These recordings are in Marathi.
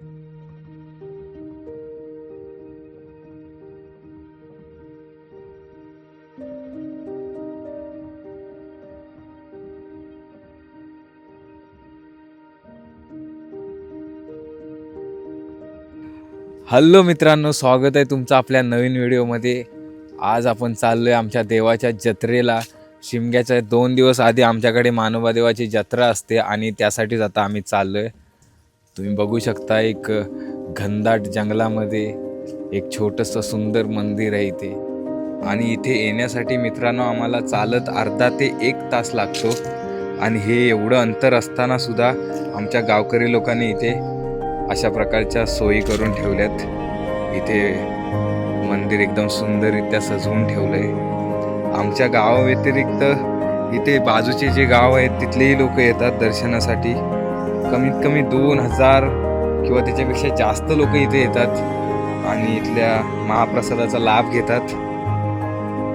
हॅलो मित्रांनो, स्वागत आहे तुमचं आपल्या नवीन व्हिडिओमध्ये। आज आपण चाललोय आमच्या देवाच्या जत्रेला। शिमग्याच्या 2 दिवस आधी आमच्याकडे मानोबा देवाची जत्रा असते आणि त्यासाठीच आता आम्ही चाललोय। तुम्ही बघू शकता एक घनदाट जंगलामध्ये एक छोटंसं सुंदर मंदिर आहे इथे। आणि इथे येण्यासाठी मित्रांनो आम्हाला चालत अर्धा ते 1 तास लागतो। आणि हे एवढं अंतर असताना सुद्धा आमच्या गावकरी लोकांनी इथे अशा प्रकारच्या सोयी करून ठेवल्यात। इथे मंदिर एकदम सुंदररित्या सजवून ठेवलंय। आमच्या गावाव्यतिरिक्त इथे बाजूचे जे गाव आहेत तिथलेही लोक येतात दर्शनासाठी। कमीत कमी 2000 किंवा त्याच्यापेक्षा जास्त लोक इथे येतात आणि इथल्या महाप्रसादाचा लाभ घेतात।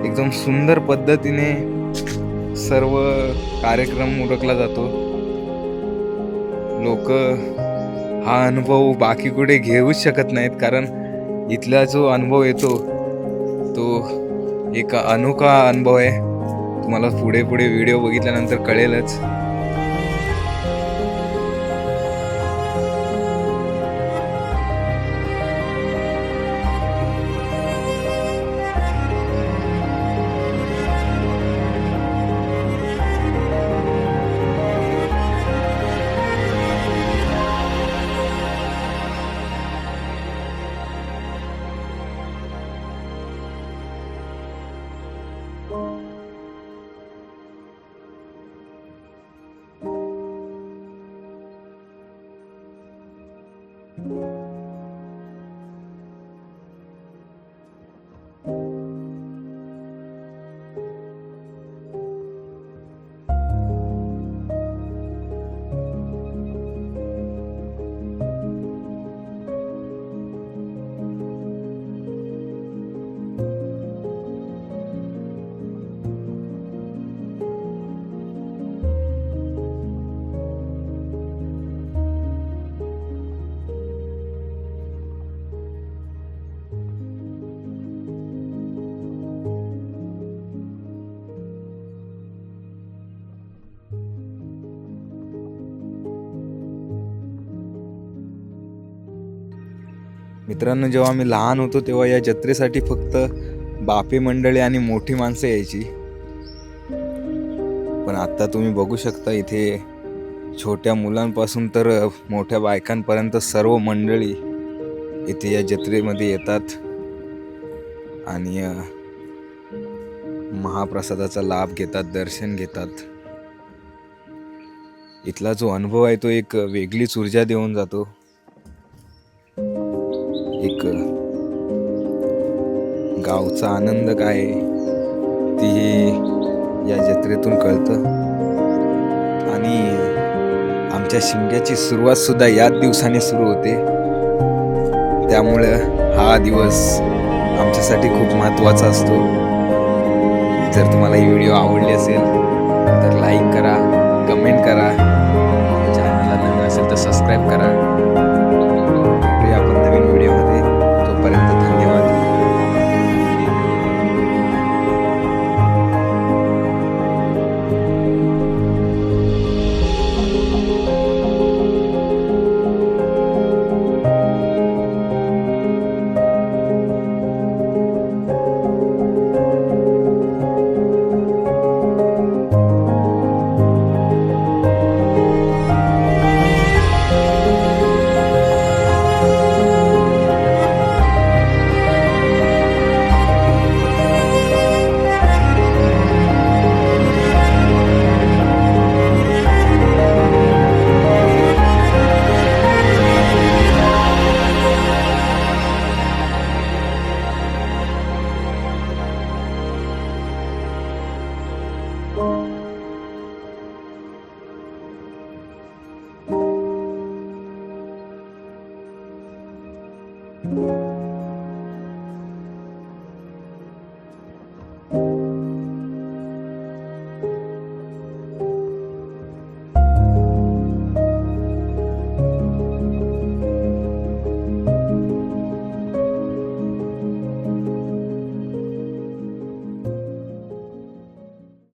एकदम सुंदर पद्धतीने सर्व कार्यक्रम उरकला जातो। लोक हा अनुभव बाकी कुठे घेऊच शकत नाहीत, कारण इथला जो अनुभव येतो तो एक अनोखा अनुभव आहे। तुम्हाला पुढे पुढे व्हिडिओ बघितल्यानंतर कळेलच। मित्रांनो, जेव्हा आम्ही लहान होतो तेव्हा या जत्रेसाठी फक्त बापे मंडळी आणि मोठी माणसं यायची। पण आता तुम्ही बघू शकता इथे छोट्या मुलांपासून तर मोठ्या बायकांपर्यंत सर्व मंडळी इथे या जत्रेमध्ये येतात आणि महाप्रसादाचा लाभ घेतात, दर्शन घेतात। इथला जो अनुभव आहे तो एक वेगळीच ऊर्जा देऊन जातो। एक गावचा आनंद काय ती या जत्रेतून कळतं। आणि आमच्या शिमग्याची सुरुवात सुद्धा याच दिवसाने सुरू होते, त्यामुळं हा दिवस आमच्यासाठी खूप महत्त्वाचा असतो। जर तुम्हाला ही व्हिडिओ आवडली असेल तर लाईक करा, कमेंट करा, चॅनलला नवीन असेल तर सबस्क्राईब करा। भेटूया आपण नवीन व्हिडिओमध्ये, तोपर्यंत धन्यवाद। you